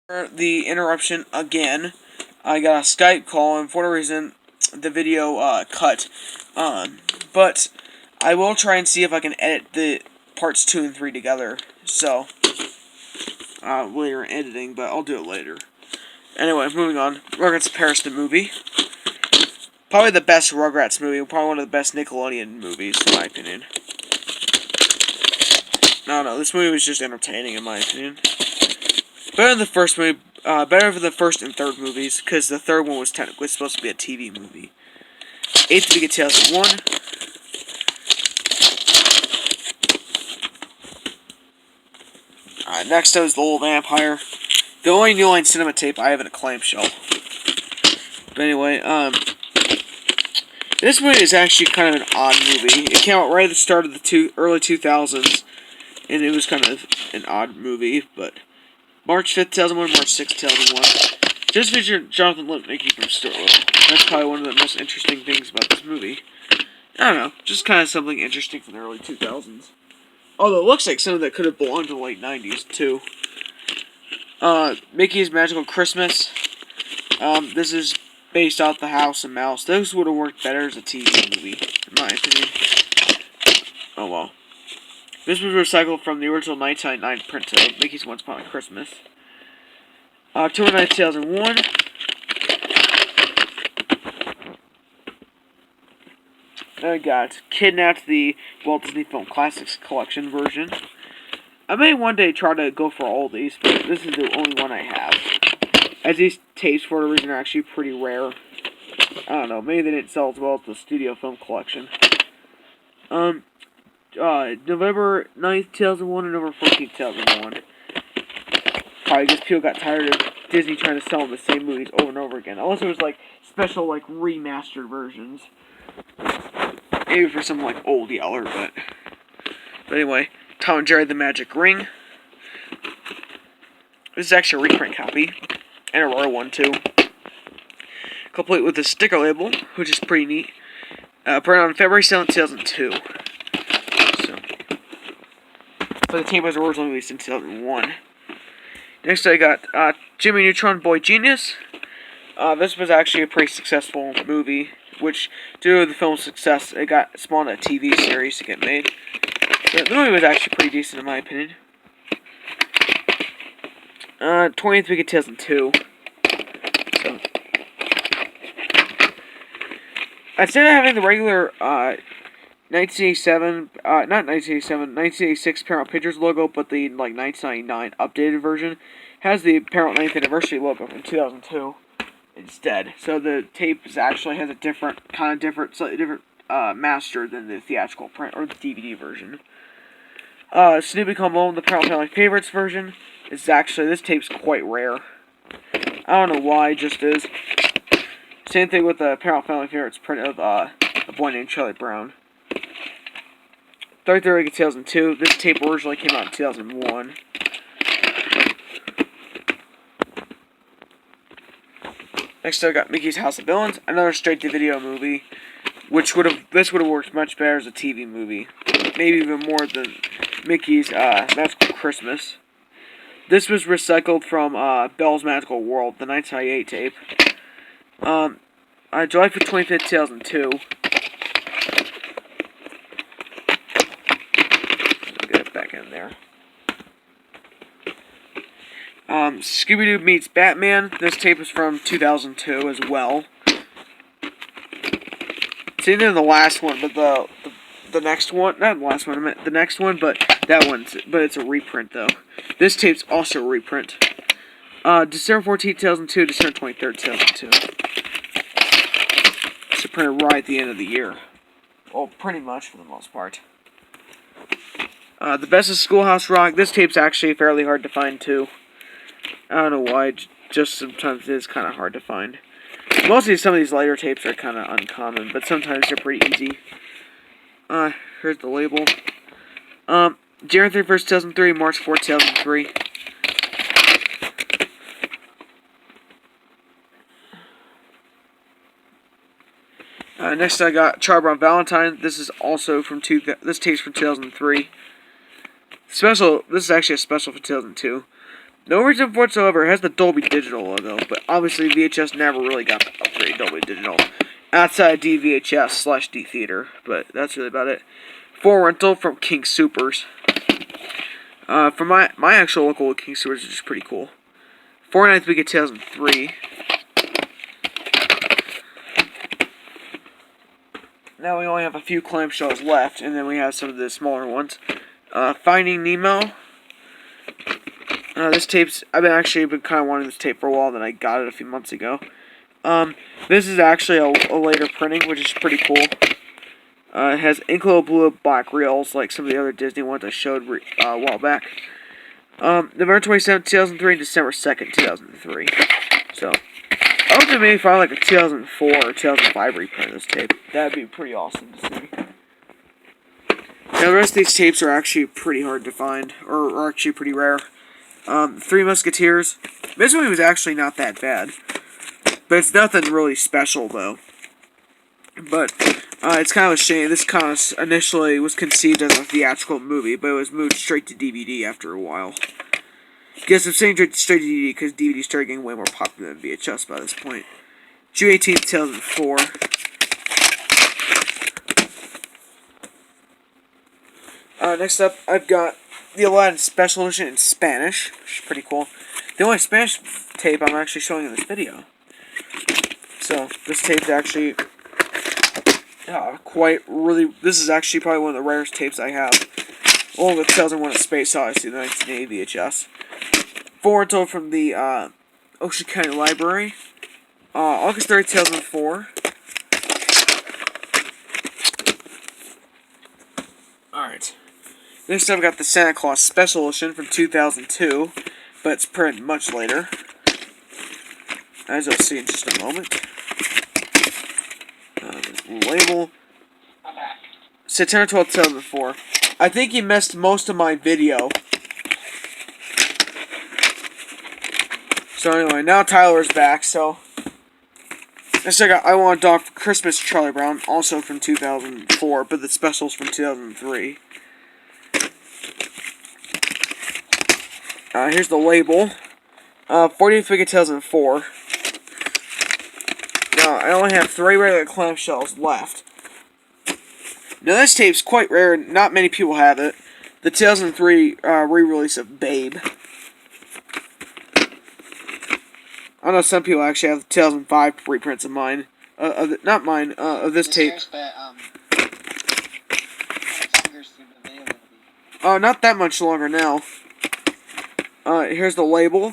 The interruption again. I got a Skype call, and for whatever reason, the video cut. But I will try and see if I can edit the parts 2 and 3 together. So, later in editing, but I'll do it later. Anyway, moving on. Rugrats Comparison movie. Probably the best Rugrats movie. Probably one of the best Nickelodeon movies, in my opinion. No, this movie was just entertaining, in my opinion. Better than the first movie. Better than the first and third movies, because the third one was technically supposed to be a TV movie. 8th week of 2001. Next up is The Little Vampire. The only New Line Cinema tape I have in a clamshell. But anyway, this movie is actually kind of an odd movie. It came out right at the start of the early 2000s, and it was kind of an odd movie, but March 5th, 2001, March 6th, 2001. Just featured Jonathan Lipnicki from Stuart Little. That's probably one of the most interesting things about this movie. I don't know, just kind of something interesting from the early 2000s. Although it looks like some of that could have belonged to the late 90s, too. Mickey's Magical Christmas. This is based off The House and Mouse. Those would have worked better as a TV movie, in my opinion. Oh well. This was recycled from the original 1999 print of Mickey's Once Upon a Christmas. October 9th, 2001. I got Kidnapped, the Walt Disney Film Classics Collection version. I may one day try to go for all these, but this is the only one I have. As these tapes, for a reason, are actually pretty rare. I don't know, maybe they didn't sell as well as the Studio Film Collection. November 9th, 2001, and November 14th, 2001. Probably because people got tired of Disney trying to sell them the same movies over and over again. Unless it was, like, special, like, remastered versions. Maybe for some, like, old Yeller, but anyway. Tom and Jerry The Magic Ring. This is actually a reprint copy. And a rare one, too. Complete with a sticker label, which is pretty neat. Printed on February 7th, 2002. So the tape was originally released in 2001. Next I got Jimmy Neutron Boy Genius. This was actually a pretty successful movie, which, due to the film's success, it got spawned a TV series to get made. So the movie was actually pretty decent in my opinion. 20th week of 2002. So, instead of having the regular 1986 Paramount Pictures logo, but the 1999 updated version has the Paramount 9th Anniversary logo from 2002 instead. So the tape actually has a slightly different master than the theatrical print or the DVD version. Snoopy Come Home, the Paramount Family Favorites version, this tape's quite rare. I don't know why, it just is. Same thing with the Paramount Family Favorites print of A Boy Named Charlie Brown. 33rd week of 2002. This tape originally came out in 2001. Next I got Mickey's House of Villains, another straight-to-video movie, this would have worked much better as a TV movie, maybe even more than Mickey's Magical Christmas. This was recycled from Belle's Magical World, the 1998 tape. July 25th, 2002. Get it back in there. Scooby-Doo Meets Batman. This tape is from 2002 as well. It's either the last one, but the next one, not the last one, I meant the next one, but it's a reprint though. This tape's also a reprint. December 14th, 2002, December 23rd, 2002. It's printed right at the end of the year. Well, pretty much for the most part. The Best of Schoolhouse Rock. This tape's actually fairly hard to find too. I don't know why, just sometimes it is kind of hard to find. Mostly some of these later tapes are kind of uncommon, but sometimes they're pretty easy. Here's the label. January 31st, 2003, March 4th, 2003. Next I got Charlie Brown Valentine. This is also from this tape's from 2003. This is actually a special for 2002. No reason whatsoever. It has the Dolby Digital logo, but obviously VHS never really got the upgrade Dolby Digital. Outside DVHS/D Theater, but that's really about it. 4 rental from King Supers. From my actual local King Supers, which is pretty cool. 49th week of 2003. Now we only have a few clamshells left, and then we have some of the smaller ones. Finding Nemo. This tape's... I've been kind of wanting this tape for a while, then I got it a few months ago. This is actually a later printing, which is pretty cool. It has Inklo blue black reels, like some of the other Disney ones I showed a while back. November 27th, 2003, and December 2nd, 2003. So, I hope they maybe find like a 2004 or 2005 reprint of this tape. That'd be pretty awesome to see. Now, the rest of these tapes are actually pretty hard to find, or are actually pretty rare. Three Musketeers. This movie was actually not that bad. But it's nothing really special, though. But, it's kind of a shame. This kind of initially was conceived as a theatrical movie, but it was moved straight to DVD after a while. Guess I'm saying straight to DVD because DVD started getting way more popular than VHS by this point. June 18th, 2004. Next up, I've got the Aladdin Special Edition in Spanish, which is pretty cool. The only Spanish tape I'm actually showing in this video. So, this tape's actually this is actually probably one of the rarest tapes I have. Along with 2001: A Space Odyssey, the 1980 VHS. 4 rental from the Ocean County Library. August 3rd, 2004. Alright. Next up, I've got the Santa Claus Special Edition from 2002, but it's printed much later, as you'll see in just a moment. Label. September 12th, 2004. I think he missed most of my video. So anyway, now Tyler's back, so... Next I got I Want a Dog for Christmas, Charlie Brown, also from 2004, but the special's from 2003. Here's the label. 40th week of 2004. Now, I only have 3 regular clamshells left. Now, this tape's quite rare. Not many people have it. The 2003 re-release of Babe. I know some people actually have the 2005 reprints of mine. Not mine, of this tape. Not that much longer now. Here's the label.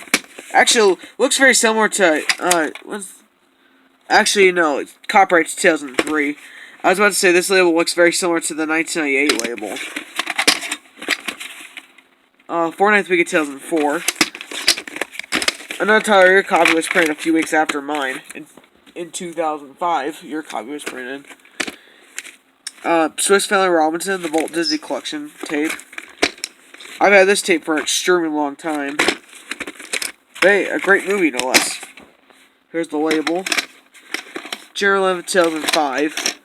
Actually, looks very similar to, actually, no, it's copyright 2003. I was about to say, this label looks very similar to the 1998 label. 49th week of 2004. Another Tyler, your copy was printed a few weeks after mine. In 2005, your copy was printed. Swiss Family Robinson, the Walt Disney Collection tape. I've had this tape for an extremely long time. Hey, a great movie, no less. Here's the label. January 11th, 2005.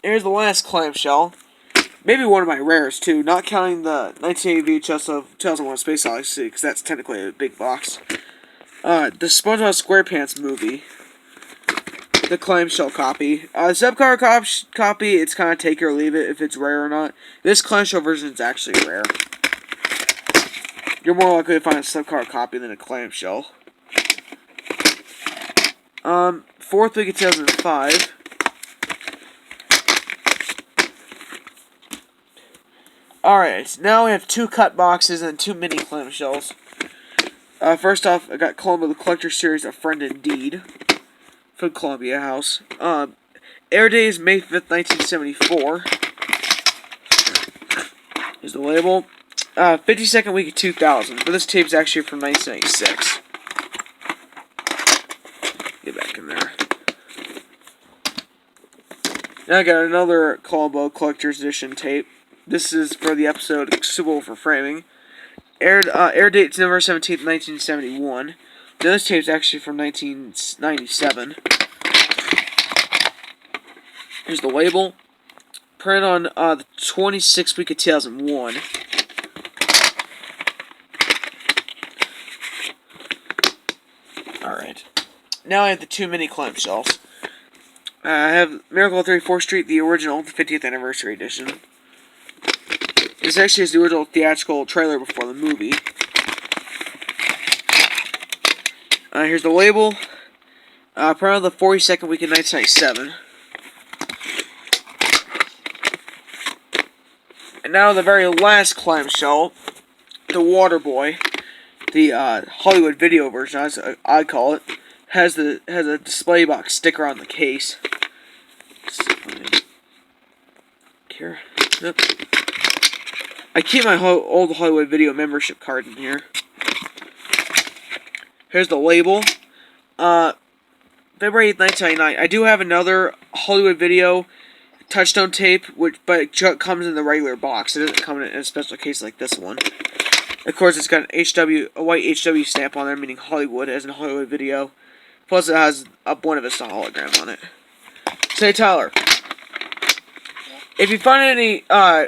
Here's the last clamshell. Maybe one of my rares, too. Not counting the 1980 VHS of 2001: Space Odyssey, because that's technically a big box. The SpongeBob SquarePants movie. The clamshell copy. The subcover copy, it's kind of take it or leave it if it's rare or not. This clamshell version is actually rare. You're more likely to find a subcover copy than a clamshell. 4th week of 2005. Alright, now we have 2 cut boxes and 2 mini clamshells. First off, I got Columbo the Collector Series, A Friend Indeed, from Columbia House. Air date is May 5th, 1974. Here's the label. 52nd week of 2000, but this tape's actually from 1996. Get back in there. Now I got another Columbo Collector's Edition tape. This is for the episode Suitable for Framing. Air date's November 17th, 1971. Now this tape's actually from 1997. Here's the label. Printed on the 26th week of 2001. Alright. Now I have the 2 mini clamshells. I have Miracle on 34th Street, the original, the 50th anniversary edition. This actually is the original theatrical trailer before the movie. Here's the label. Around the 42nd week in 1997. And now the very last clamshell, the Water Boy, the Hollywood video version, as I call it, has a display box sticker on the case. Here, yep. I keep my old Hollywood video membership card in here. Here's the label. February 8th, 1999. I do have another Hollywood video touchstone tape, but it comes in the regular box. It doesn't come in a special case like this one. Of course, it's got a white HW stamp on there, meaning Hollywood, as in Hollywood video. Plus, it has a Buena Vista hologram on it. Say, Tyler, if you find any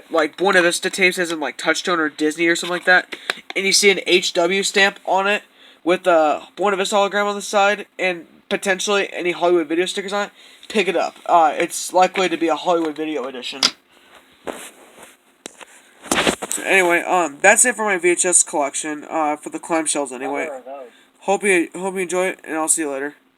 like Buena Vista tapes, as in like Touchstone or Disney or something like that, and you see an HW stamp on it with a Buena Vista hologram on the side, and potentially any Hollywood video stickers on it, pick it up. It's likely to be a Hollywood video edition. So anyway, that's it for my VHS collection, for the clamshells anyway. Hope you enjoy it, and I'll see you later.